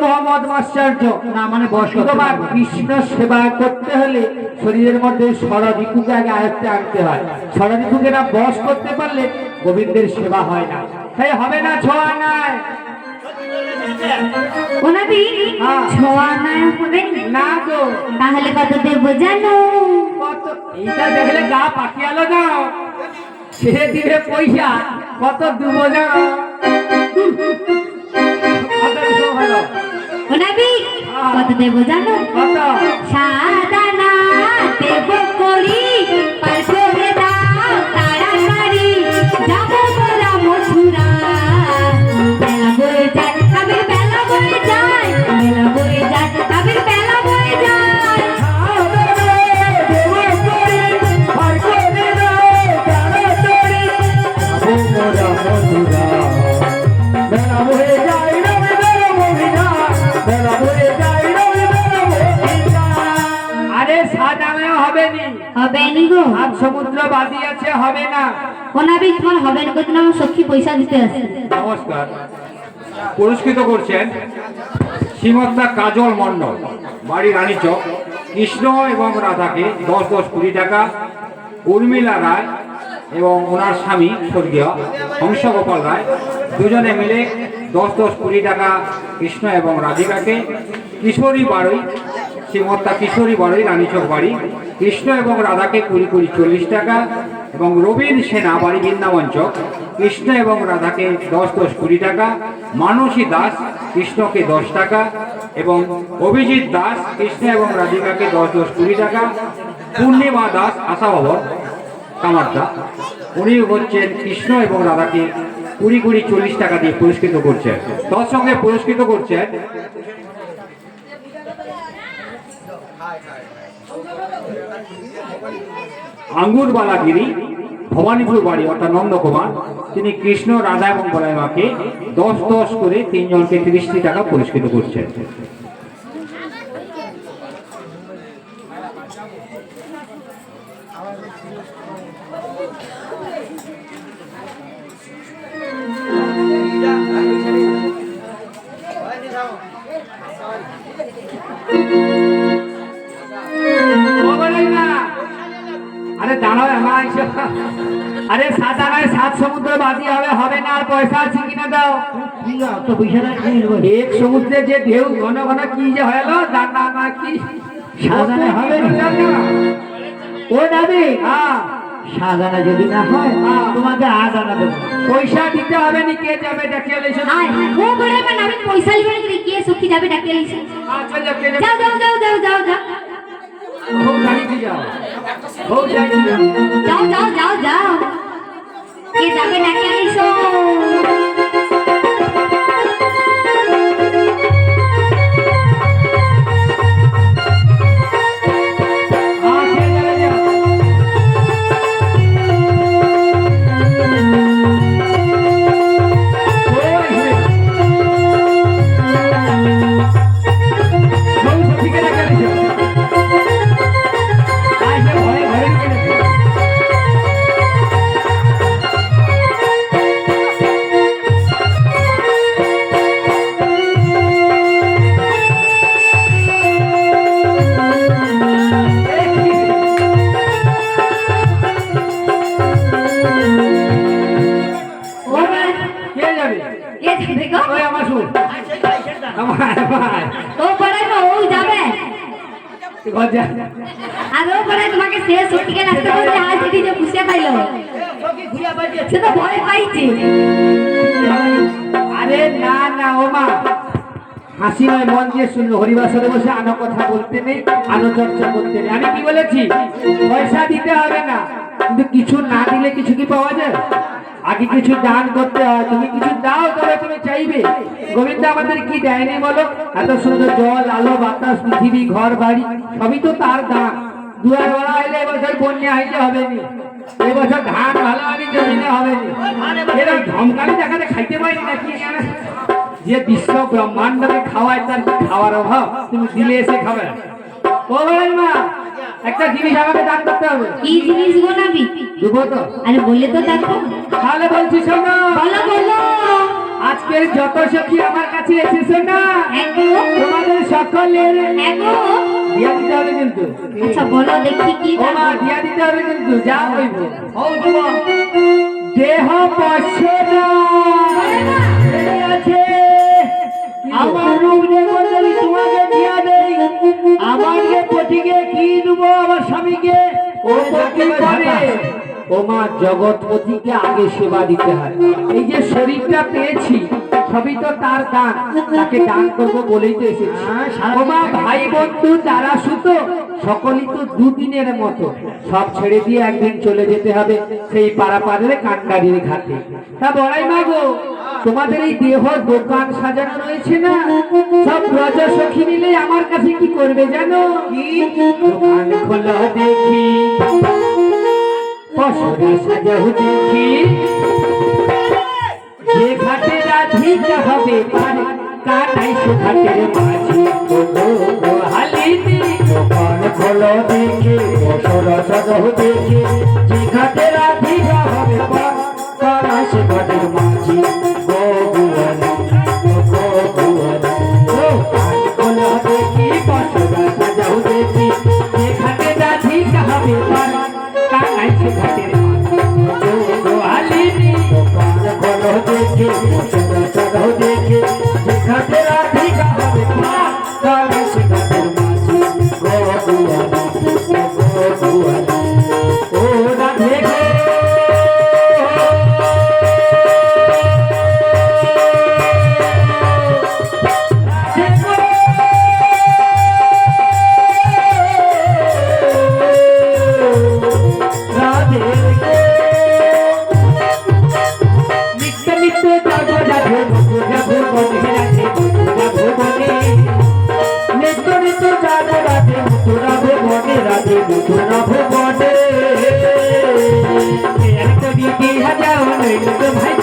মোহাম্মদ মাস্টার্য না মানে বয়স্ক তোমার কৃষ্ণ সেবা করতে হলে শরীরের মধ্যে ষড়ঋতুকে আগে আয়ত্তে আনতে হয়। ষড়ঋতুকে না বশ করতে পারলে গোবিন্দের সেবা হয় না, তাই হবে না ছোঁয়া নাই। ওনাবি ছোঁয়া নাই হবে না গো, তাহলে কত দেবো জানো? কত? এইটা দেখলে গা পাকিয়ালো যাও, সে দিবে পয়সা, কত দেবো যাও? ওনাবি কত দেবো জানো? কত? সাদানা দেব করি পার করে দাও তাড়াতাড়ি যাবো বলা মথুরা। বেলা বয়ে যায় কাবির বেলা বয়ে যায়, বেলা বয়ে যায় কাবির বেলা বয়ে যায়। আরে সাজানো হবে নি, হবে নি গো, আর সমুদ্র বাদি আছে, হবে না। ওনাবি তোমার হবে না কিন্তু আমার সখী পয়সা দিতে আসে। নমস্কার। পুরস্কৃত করছেন শ্রীমত্তা কাজল মণ্ডল, বাড়ি রানীচক। কৃষ্ণ এবং রাধাকে 10-10 কোটি টাকা, উর্মিলা রায় এবং ওনার স্বামী স্বর্গীয় হংসগোপাল রায় দুজনে মিলে 10-10 কোটি টাকা কৃষ্ণ এবং রাধিকাকে। কিশোরী বাড়ি, শ্রীমত্তা কিশোরী বাড়ি রানীচক বাড়ি, কৃষ্ণ এবং রাধাকে 20 40 টাকা, এবং রবীন সেনা বাড়ি বৃন্দাবন চক, কৃষ্ণ এবং রাধাকে 10-10 কোটি টাকা, মানসী দাস কৃষ্ণকে 10 টাকা, এবং অভিজিৎ দাস কৃষ্ণ এবং রাধিকাকে 10-10 কোটি টাকা, পূর্ণিমা দাস আশাভবন কামারদা উনি হচ্ছেন কৃষ্ণ এবং রাধাকে 20 40 টাকা দিয়ে পুরস্কৃত করছেন। তার সঙ্গে পুরস্কৃত করছেন আঙ্গুরবালাগিরি ভবানীপুর বাড়ি অর্থাৎ নন্দকুমার, তিনি কৃষ্ণ রাধা এবং বলাইমাকে 10-10 করে 3 জনকে 30টি টাকা পুরস্কৃত করছেন। আরে দাঁড়াও, আরে সাজানায় 7 সমুদ্র বাদি হবে, হবে না। আর পয়সা আছে কিনা দাও। তো পয়সা নাই এক সমুদ্রে যে ঢেউ ঘন ঘন কি যে হলো জানা না, কি সাজানা হবে না। ও দাদি, হ্যাঁ সাজানা যদি না হয় তোমাকে আজানা দেবো। পয়সা দিতে হবে নি, কে যাবে ডাকিয়ে লেছো? আয় ও বড় মানে আমি পয়সা লিবে না, কে সখী যাবে ডাকে লিছে। আচ্ছা যাও, কে যাও যাও যাও যাও যাও যাও ও গাড়িতে যাও, ও যাইতে যাও। যাও যাও যাও যাও কে যাবে ডাকে লিছো। আর ও বড় তোমাকে সে সখীকে লাগতে বলে আজ দিনে খুশি পাইলো, সে তো ভয় পাইছে। আরে না না ও মা, হাসি নয় মন দিয়ে শুনলো। হরিবাসরে বসে আনো কথা বলতে নেই, আনো চর্চা করতে নেই। আমি কি বলেছি? পয়সা দিতে হবে না, কিন্তু কিছু না দিলে কিছু কি পাওয়া যায়? আগে কিছু দান করতে হয়। তুমি কিছু দাও তবে তুমি চাইবে। গোবিন্দ আমাদের কি দেয়নি বলো? এত সুন্দর জল, আলো, বাতাস, পৃথিবী, ঘর বাড়ি সবই তো তার দান। দুয়ার বড়া হইলে এবছর বন্যা হইতে হবে নি, এবছর ধান ভালো হয়নি, জমিনে হবে নি। এরা ধমকানি দেখাতে খাইতে পারি নাকি? যে বিশ্ব ব্রহ্মাণ্ডকে খাওয়ায় তার খাওয়ার অভাব, তুমি দিলে এসে খাবে। ও মা, একটা জিনিস আমাকে দান করতে হবে। কি জিনিস গো নাবি? দেবো তো? আরে বললে তো দেখো। তাহলে বলছি শোনো। বলো বলো। আজকের যত সখী আমার কাছে এসেছো না এগো তোমাদের সকলের এগো দিয়া দিতে হবে কিন্তু আচ্ছা বলো দেখি কি ও মা দিয়া দিতে হবে কিন্তু যা হইব দেহ পশরা আছে আমার রূপ যে বলি তোমাকে দিয়া দেই আমার যে পতিকে কি দেবো আমার স্বামীকে ও পতি করে ও মা জগৎপতিকে আগে সেবা দিতে হয় এই যে শরীরটা পেয়েছি সবই তো তার দান তাকে দান করবো বলেই তো এসেছি ও মা ভাই বন্ধু যারা সুতো সকলেই তো দুদিনের মতো সব ছেড়ে দিয়ে একদিন চলে যেতে হবে সেই পাড়াপাড়ের কান্ডারির ঘাটে তা বড়াই মা গো তোমাদের এই দেহ দোকান সাজানো রয়েছে না সব ব্রজ সখী মিলে আমার কাছে কি করবে জানো কি দোকান খোলা দেখি পশরা সাজাও দেখি যে ঘাটে রাধিকা হবে পার কাটাই সে ঘাটের মাঝি ও হালিনি দোকান খোলা দেখি পশরা সাজাও দেখি যে ঘাটে রাধিকা হবে পার কাটাই সে ঘাটের মাঝি গো গুয়ানি গো গুয়ানি দোকান খোলা দেখি পশরা সাজাও দেখি যে ঘাটে রাধিকা হবে পার কাটাই সে ঘাটের মাঝি গো হালিনি দোকান খোলা দেখি পশরা সাজাও দেখি যে ঘাটে রাধিকা হবে পার কাটাই সে ঘাটের মাঝি গো গুয়ানি ও রাধে গো নিত্য নিত্য জগ রাধে মথুরা ভুবনে রাধে মথুরা ভুবনে নিত্য নিত্য জগ রাধে মথুরা ভুবনে রাধে মথুরা ভুবনে এক দিদি হাজার নইল ভাই